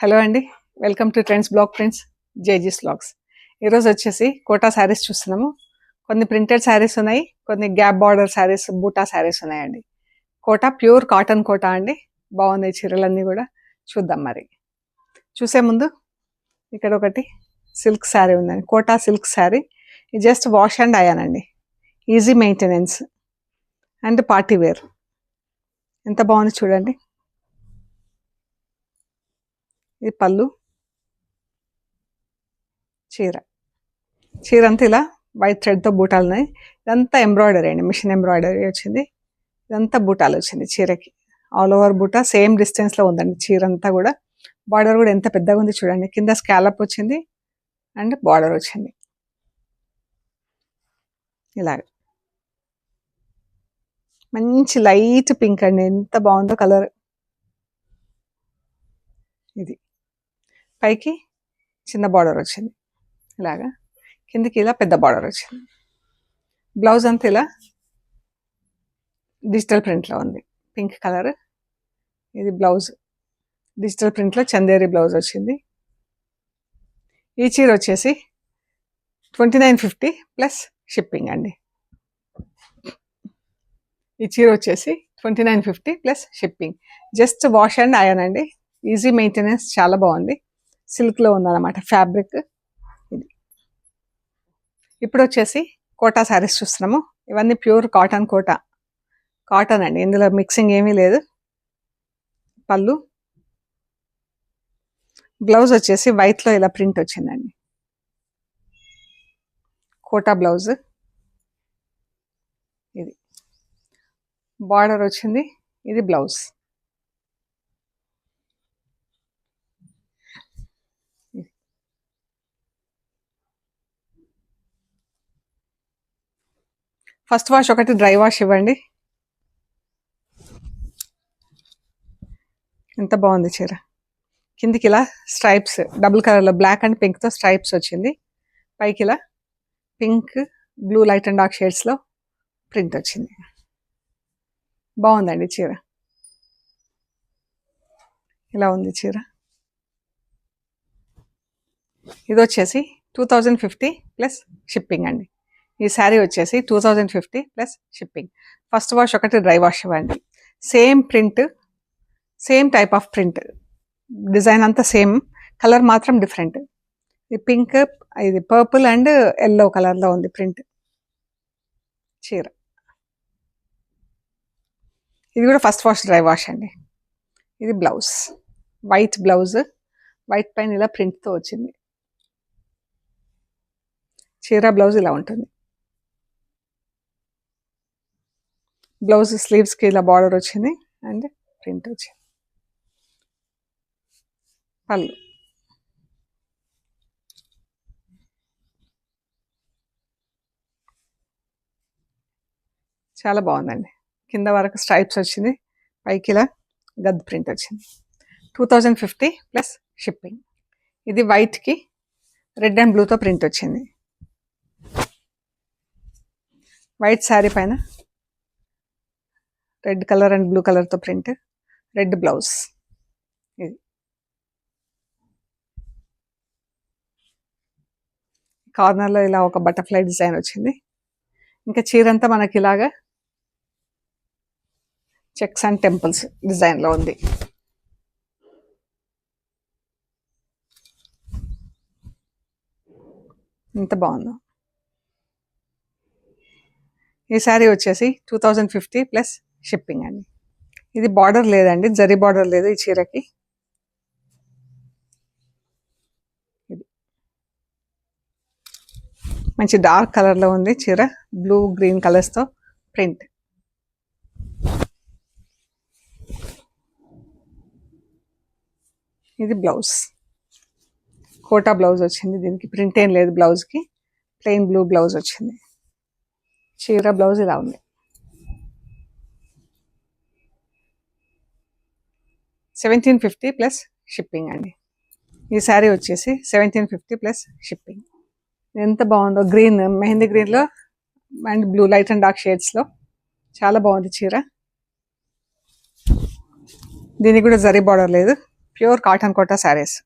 Hello అండి, welcome to trends blog prints జేజీస్ blogs. ఈరోజు వచ్చేసి కోటా శారీస్ చూస్తున్నాము. కొన్ని ప్రింటెడ్ శారీస్ ఉన్నాయి, కొన్ని గ్యాప్ బార్డర్ శారీస్, బూటా శారీస్ ఉన్నాయండి. కోటా ప్యూర్ కాటన్ కోటా అండి. బాగున్నాయి చీరలన్నీ కూడా. చూద్దాం మరి. చూసే ముందు ఇక్కడ ఒకటి సిల్క్ శారీ ఉందండి, కోటా సిల్క్ శారీ. ఇది జస్ట్ వాష్ అండ్ అయాన్ అండి, easy maintenance and party wear. ఎంత బాగుంది చూడండి. ఇది పళ్ళు, చీర అంతా ఇలా వైట్ థ్రెడ్తో బూటాలు ఉన్నాయి. ఇదంతా ఎంబ్రాయిడరీ అండి, మిషన్ ఎంబ్రాయిడరీ వచ్చింది. ఇదంతా బూటాలు వచ్చింది చీరకి. ఆల్ ఓవర్ బూటా సేమ్ డిస్టెన్స్లో ఉందండి చీర అంతా కూడా. బార్డర్ కూడా ఎంత పెద్దగా ఉంది చూడండి. కింద స్కాలప్ వచ్చింది అండ్ బార్డర్ వచ్చింది ఇలాగ. మంచి లైట్ పింక్ అండి, ఎంత బాగుందో కలర్. ఇది పైకి చిన్న బార్డర్ వచ్చింది ఇలాగా, కిందికి ఇలా పెద్ద బార్డర్ వచ్చింది. బ్లౌజ్ అంతా ఇలా డిజిటల్ ప్రింట్లో ఉంది, పింక్ కలర్. ఇది బ్లౌజ్ డిజిటల్ ప్రింట్లో చందేరి బ్లౌజ్ వచ్చింది. ఈ చీర వచ్చేసి 2950 ప్లస్ షిప్పింగ్ అండి. ఈ చీర వచ్చేసి 2950 plus shipping. Just wash and iron అండి, ఈజీ మెయింటెనెన్స్, చాలా బాగుంది. సిల్క్లో ఉందన్నమాట ఫ్యాబ్రిక్. ఇది ఇప్పుడు వచ్చేసి కోటా శారీస్ చూస్తున్నాము. ఇవన్నీ ప్యూర్ కాటన్ కోటా, కాటన్ అండి, ఇందులో మిక్సింగ్ ఏమీ లేదు. పళ్ళు, బ్లౌజ్ వచ్చేసి వైట్లో ఇలా ప్రింట్ వచ్చిందండి, కోటా బ్లౌజ్. ఇది బార్డర్ వచ్చింది, ఇది బ్లౌజ్. ఫస్ట్ వాష్ ఒకటి డ్రై వాష్ ఇవ్వండి. ఎంత బాగుంది చీర. కిందికి ఇలా స్ట్రైప్స్, డబుల్ కలర్లో బ్లాక్ అండ్ పింక్తో స్ట్రైప్స్ వచ్చింది. పైకి ఇలా pink, blue, light and dark షేడ్స్లో ప్రింట్ వచ్చింది. బాగుందండి చీర. ఇలా ఉంది చీర. ఇది వచ్చేసి 2050 ప్లస్ షిప్పింగ్ అండి. ఈ శారీ వచ్చేసి 2050 ప్లస్ షిప్పింగ్. ఫస్ట్ వాష్ ఒకటి డ్రై వాష్ ఇవ్వండి. Same print, same type of print, design అంతా సేమ్, కలర్ మాత్రం డిఫరెంట్. ఇది పింక్, ఇది పర్పుల్ అండ్ ఎల్లో కలర్లో ఉంది ప్రింట్ చీర. ఇది కూడా ఫస్ట్ వాష్ డ్రై వాష్ అండి. ఇది బ్లౌజ్, వైట్ బ్లౌజ్, వైట్ పైన ఇలా ప్రింట్తో వచ్చింది చీర. బ్లౌజ్ ఇలా ఉంటుంది. బ్లౌజ్ స్లీవ్స్కి ఇలా బార్డర్ వచ్చింది అండ్ ప్రింట్ వచ్చింది. పళ్ళు, చాలా బాగుందండి. కింద వరకు స్ట్రైప్స్ వచ్చింది, పైకి ఇలా గద్ ప్రింట్ వచ్చింది. 2050 ప్లస్ షిప్పింగ్. ఇది వైట్కి రెడ్ అండ్ బ్లూతో ప్రింట్ వచ్చింది. వైట్ శారీ పైన రెడ్ కలర్ అండ్ బ్లూ కలర్తో ప్రింట్, రెడ్ బ్లౌజ్. ఇది కార్నర్లో ఇలా ఒక బటర్ఫ్లై డిజైన్ వచ్చింది. ఇంకా చీర అంతా మనకి ఇలాగా చెక్స్ అండ్ టెంపుల్స్ డిజైన్లో ఉంది. ఎంత బాగుందో. ఈ శారీ వచ్చేసి 2050 ప్లస్ షిప్పింగ్ అండి. ఇది బార్డర్ లేదండి, జరీ బార్డర్ లేదు ఈ చీరకి. ఇది మంచి డార్క్ కలర్లో ఉంది చీర, బ్లూ గ్రీన్ కలర్స్తో ప్రింట్. ఇది బ్లౌజ్, కోటా బ్లౌజ్ వచ్చింది. దీనికి ప్రింట్ ఏం లేదు, బ్లౌజ్కి ప్లెయిన్ బ్లూ బ్లౌజ్ వచ్చింది. చీర బ్లౌజ్ ఇలా ఉంది. 1750 ప్లస్ షిప్పింగ్ అండి. ఈ శారీ వచ్చేసి 1750 ప్లస్ షిప్పింగ్. ఎంత బాగుందో, గ్రీన్, మెహందీ గ్రీన్లో and blue, light and dark షేడ్స్లో చాలా బాగుంది చీర. దీనికి కూడా జరీ బార్డర్ లేదు, ప్యూర్ కాటన్ కోటా శారీస్.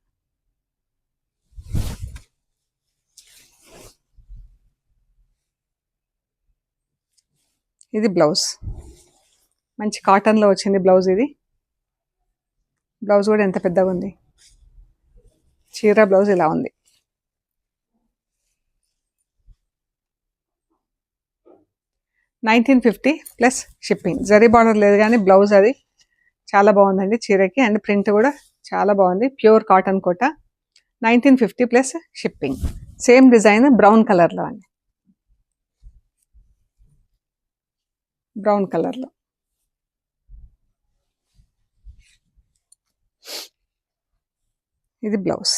ఇది బ్లౌజ్, మంచి కాటన్లో వచ్చింది బ్లౌజ్. ఇది బ్లౌజ్ కూడా ఎంత పెద్దగా ఉంది. చీర బ్లౌజ్ ఇలా ఉంది. $1950 ప్లస్ షిప్పింగ్. జరీ బార్డర్ లేదు కానీ బ్లౌజ్ అది చాలా బాగుందండి చీరకి. అండ్ ప్రింట్ కూడా చాలా బాగుంది. ప్యూర్ కాటన్ కోట. 1950 plus shipping. Same design brown కలర్లో అండి, బ్రౌన్ కలర్లో. ఇది బ్లౌజ్.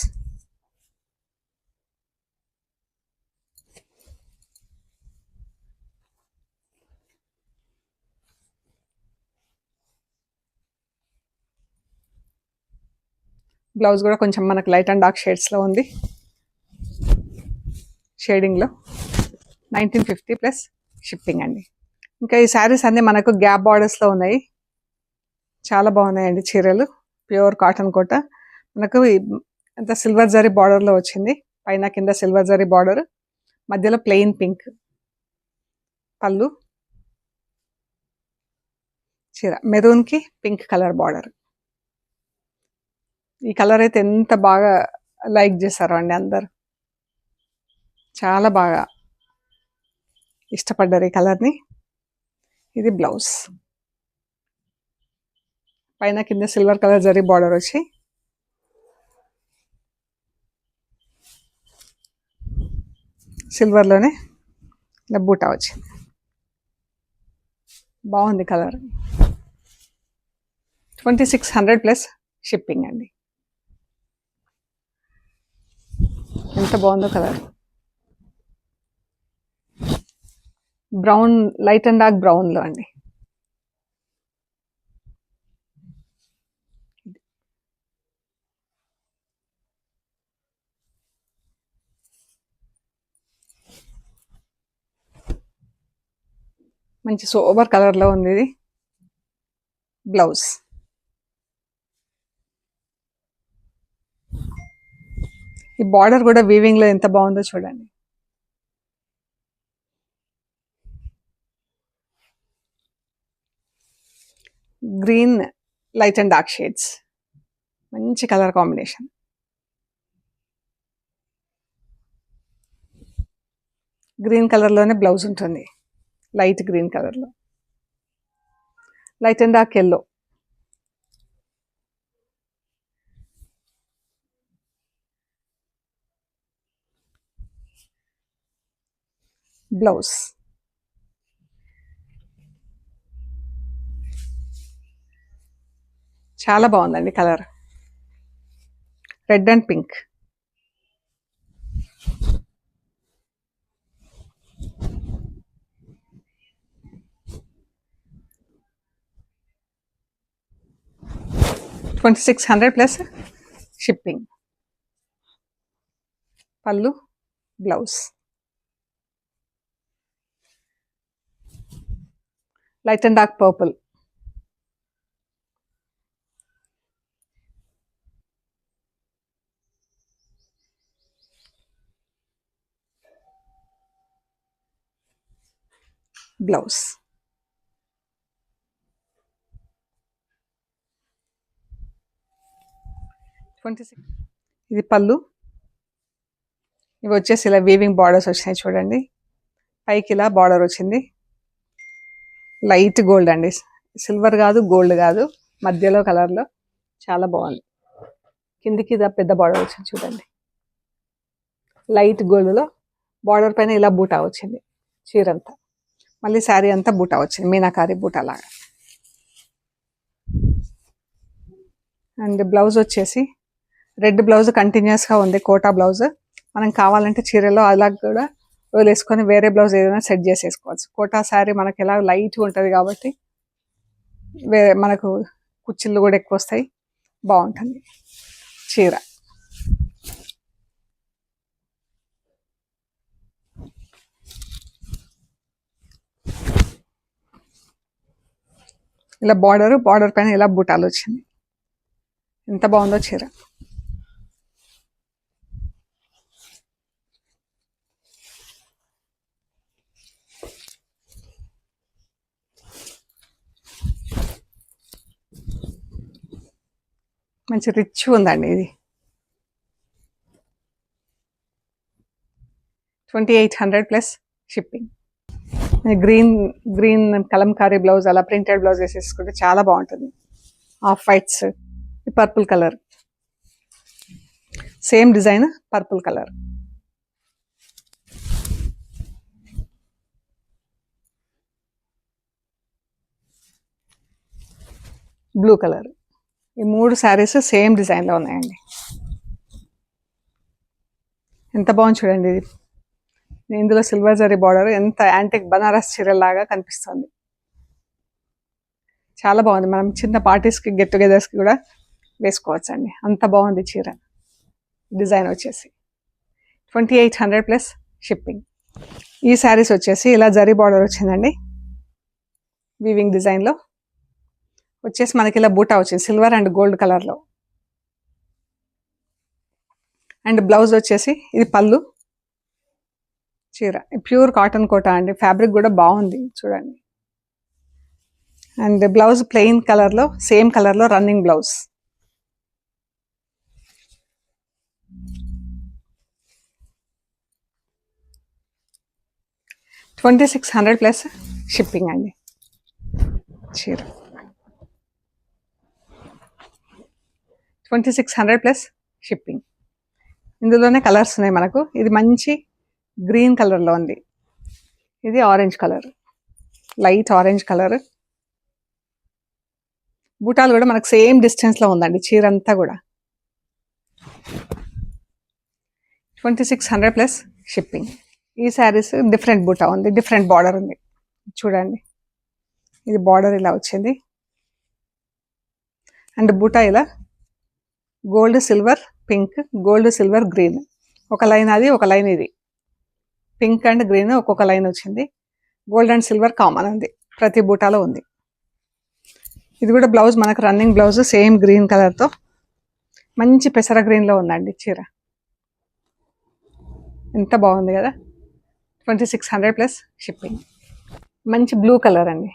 బ్లౌజ్ కూడా కొంచెం మనకు లైట్ అండ్ డార్క్ షేడ్స్లో ఉంది, షేడింగ్లో. 1950 ప్లస్ షిప్పింగ్ అండి. ఇంకా ఈ శారీస్ అన్నీ మనకు గ్యాప్ బార్డర్స్లో ఉన్నాయి. చాలా బాగున్నాయండి చీరలు. ప్యూర్ కాటన్ కోట. మనకు అంత సిల్వర్ జరీ బార్డర్లో వచ్చింది. పైన కింద సిల్వర్ జరీ బార్డర్, మధ్యలో ప్లెయిన్ పింక్ పళ్ళు. చీర మెరూన్కి పింక్ కలర్ బార్డర్. ఈ కలర్ అయితే ఎంత బాగా లైక్ చేశారో అండి అందరు. చాలా బాగా ఇష్టపడ్డారు ఈ కలర్ని. ఇది బ్లౌజ్. పైన కింద సిల్వర్ కలర్ జరీ బార్డర్ వచ్చి సిల్వర్లోనే ఇలా బూటా వచ్చింది. బాగుంది కలర్. 2600 ప్లస్ షిప్పింగ్ అండి. ఎంత బాగుందో colour. Brown, light and dark బ్రౌన్లో అండి. మంచి సోబర్ కలర్లో ఉంది ఇది బ్లౌజ్. ఈ బార్డర్ కూడా వీవింగ్లో ఎంత బాగుందో చూడండి. Green, light and dark shades, మంచి కలర్ కాంబినేషన్. గ్రీన్ కలర్లోనే బ్లౌజ్ ఉంటుంది, లైట్ గ్రీన్ కలర్లో. Light and dark yellow. Blouse. చాలా బాగుందండి colour. Red and pink. $2600 plus shipping. పళ్ళు, blouse. Light and dark purple. Blouse. ఇది పళ్ళు. ఇవి వచ్చేసి ఇలా వీవింగ్ బార్డర్స్ వచ్చినాయి చూడండి. పైకి ఇలా బార్డర్ వచ్చింది. లైట్ గోల్డ్ అండి, సిల్వర్ కాదు గోల్డ్ కాదు, మధ్యలో కలర్లో చాలా బాగుంది. కిందికి ఇదా పెద్ద బార్డర్ వచ్చింది చూడండి. లైట్ గోల్డ్లో బార్డర్ పైన ఇలా బూటా వచ్చింది చీరంతా. మళ్ళీ శారీ అంతా బూటా వచ్చింది, మీనాకారి బూటా లాగా. అండ్ బ్లౌజ్ వచ్చేసి రెడ్ బ్లౌజ్ కంటిన్యూస్గా ఉంది, కోటా బ్లౌజ్. మనం కావాలంటే చీరలో అలా కూడా వదిలేసుకొని వేరే బ్లౌజ్ ఏదైనా సెట్ చేసేసుకోవచ్చు. కోటా శారీ మనకి ఎలా లైట్గా ఉంటుంది కాబట్టి వేరే మనకు కుచ్చిళ్ళు కూడా ఎక్కువ వస్తాయి, బాగుంటుంది చీర. ఇలా బార్డర్ పైన ఇలా బూటాలు వచ్చింది. ఎంత బాగుందో చీర. మంచి రిచ్ ఉందండి ఇది. 2800 plus shipping. Green Kalamkari blouse అలా ప్రింటెడ్ బ్లౌజ్ వేసేసుకుంటే చాలా బాగుంటుంది. Of whites, purple colour, same design purple colour, blue colour. ఈ 3 శారీస్ సేమ్ డిజైన్లో ఉన్నాయండి. ఎంత బాగుంది చూడండి ఇది. ఇందులో సిల్వర్ జరీ బార్డర్ ఎంత యాంటిక్ బనారస్ చీరలాగా కనిపిస్తుంది. చాలా బాగుంది. మనం చిన్న పార్టీస్కి గెట్ టుగెదర్స్కి కూడా వేసుకోవచ్చు అండి. అంత బాగుంది చీర. డిజైన్ వచ్చేసి 2800 ప్లస్ షిప్పింగ్. ఈ శారీస్ వచ్చేసి ఇలా జరీ బార్డర్ వచ్చిందండి. వీవింగ్ డిజైన్లో వచ్చేసి మనకి ఇలా బూటా వచ్చింది సిల్వర్ అండ్ గోల్డ్ కలర్లో. అండ్ బ్లౌజ్ వచ్చేసి ఇది పళ్ళు. చీర ప్యూర్ కాటన్ కోట అండి. ఫ్యాబ్రిక్ కూడా బాగుంది చూడండి. అండ్ బ్లౌజ్ ప్లెయిన్ కలర్లో, సేమ్ కలర్లో రన్నింగ్ బ్లౌజ్. $2600 ప్లస్ షిప్పింగ్ అండి. చీర 2600 ప్లస్ షిప్పింగ్. ఇందులోనే కలర్స్ ఉన్నాయి మనకు. ఇది మంచి గ్రీన్ కలర్లో ఉంది. ఇది orange colour, light orange colour. బూటాలు కూడా మనకు సేమ్ డిస్టెన్స్లో ఉందండి చీర అంతా కూడా. 2600 ప్లస్ షిప్పింగ్. ఈ శారీస్ డిఫరెంట్ బూటా ఉంది, డిఫరెంట్ బార్డర్ ఉంది చూడండి. ఇది బార్డర్ ఇలా వచ్చింది అండ్ బూటా ఇలా gold silver pink, gold silver green. ఒక లైన్ అది, ఒక లైన్ ఇది. పింక్ అండ్ గ్రీన్ ఒక్కొక్క లైన్ వచ్చింది. గోల్డ్ అండ్ సిల్వర్ కామన్ ఉంది, ప్రతి బూటాలో ఉంది. ఇది కూడా బ్లౌజ్ మనకు రన్నింగ్ బ్లౌజ్ సేమ్ గ్రీన్ కలర్తో మంచి పెసర గ్రీన్లో ఉందండి చీర. ఎంత బాగుంది కదా. 2600 ప్లస్ షిప్పింగ్. మంచి బ్లూ కలర్ అండి.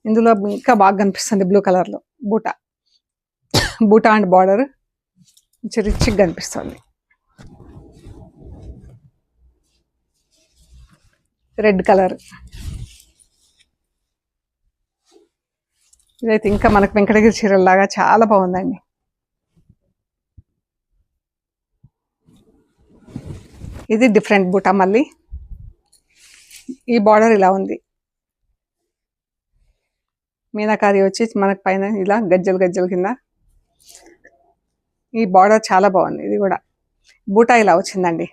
ఇందులో ఇంకా బాగా కనిపిస్తుంది బ్లూ కలర్లో బూటా. బూటా అండ్ బార్డర్ మంచి రిచ్గా కనిపిస్తుంది. Red colour. ఇదైతే ఇంకా మనకు వెంకటగిరి చీరల్లాగా చాలా బాగుందండి. ఇది డిఫరెంట్ బూటా. మళ్ళీ ఈ బార్డర్ ఇలా ఉంది. మీనాకారి వచ్చి మనకు పైన ఇలా గజ్జలు గజ్జల కింద. ఈ బార్డర్ చాలా బాగుంది. ఇది కూడా బూటా ఇలా వచ్చిందండి.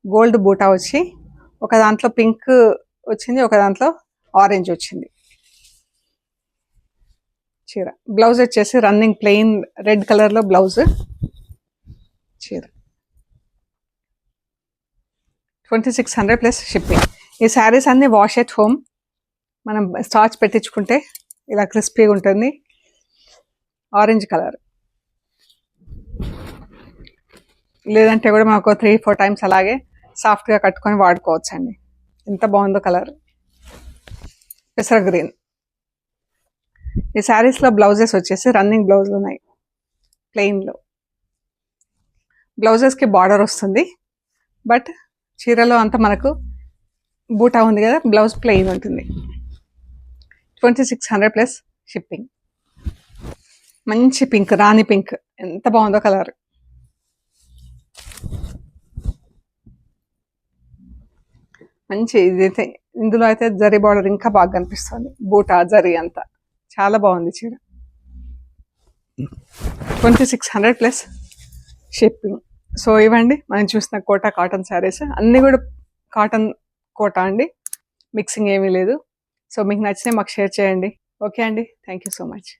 గోల్డ్ బూటా వచ్చి ఒక దాంట్లో పింక్ వచ్చింది, ఒక దాంట్లో ఆరెంజ్ వచ్చింది చీర. బ్లౌజ్ వచ్చేసి రన్నింగ్ ప్లెయిన్ రెడ్ కలర్లో బ్లౌజ్. చీర 2600 ప్లస్ షిప్పింగ్. ఈ శారీస్ అన్ని వాష్ ఎట్ హోమ్. మనం స్టార్చ్ పెట్టించుకుంటే ఇలా క్రిస్పీగా ఉంటుంది. Orange colour. లేదంటే కూడా మనకు 3-4 టైమ్స్ అలాగే సాఫ్ట్గా కట్టుకొని వాడుకోవచ్చు అండి. ఎంత బాగుందో కలర్. పెసర గ్రీన్. ఈ శారీస్లో బ్లౌజెస్ వచ్చేసి రన్నింగ్ బ్లౌజులు ఉన్నాయి ప్లెయిన్లో. బ్లౌజెస్కి బార్డర్ వస్తుంది, బట్ చీరలో అంతా మనకు బూటా ఉంది కదా, బ్లౌజ్ ప్లెయిన్ ఉంటుంది. 2600 ప్లస్ షిప్పింగ్. మంచి పింక్, రాణి పింక్. ఎంత బాగుందో కలర్. మంచి ఇదైతే ఇందులో అయితే జరీ బార్డర్ ఇంకా బాగా కనిపిస్తుంది. బూటా జరీ అంతా చాలా బాగుంది చీర. 2600 ప్లస్ షిప్పింగ్. సో ఇవ్వండి మనం చూసిన కోటా కాటన్ శారీస్. అన్నీ కూడా కాటన్ కోటా అండి, మిక్సింగ్ ఏమీ లేదు. సో మీకు నచ్చితే మాకు షేర్ చేయండి. ఓకే అండి, థ్యాంక్ యూ సో మచ్.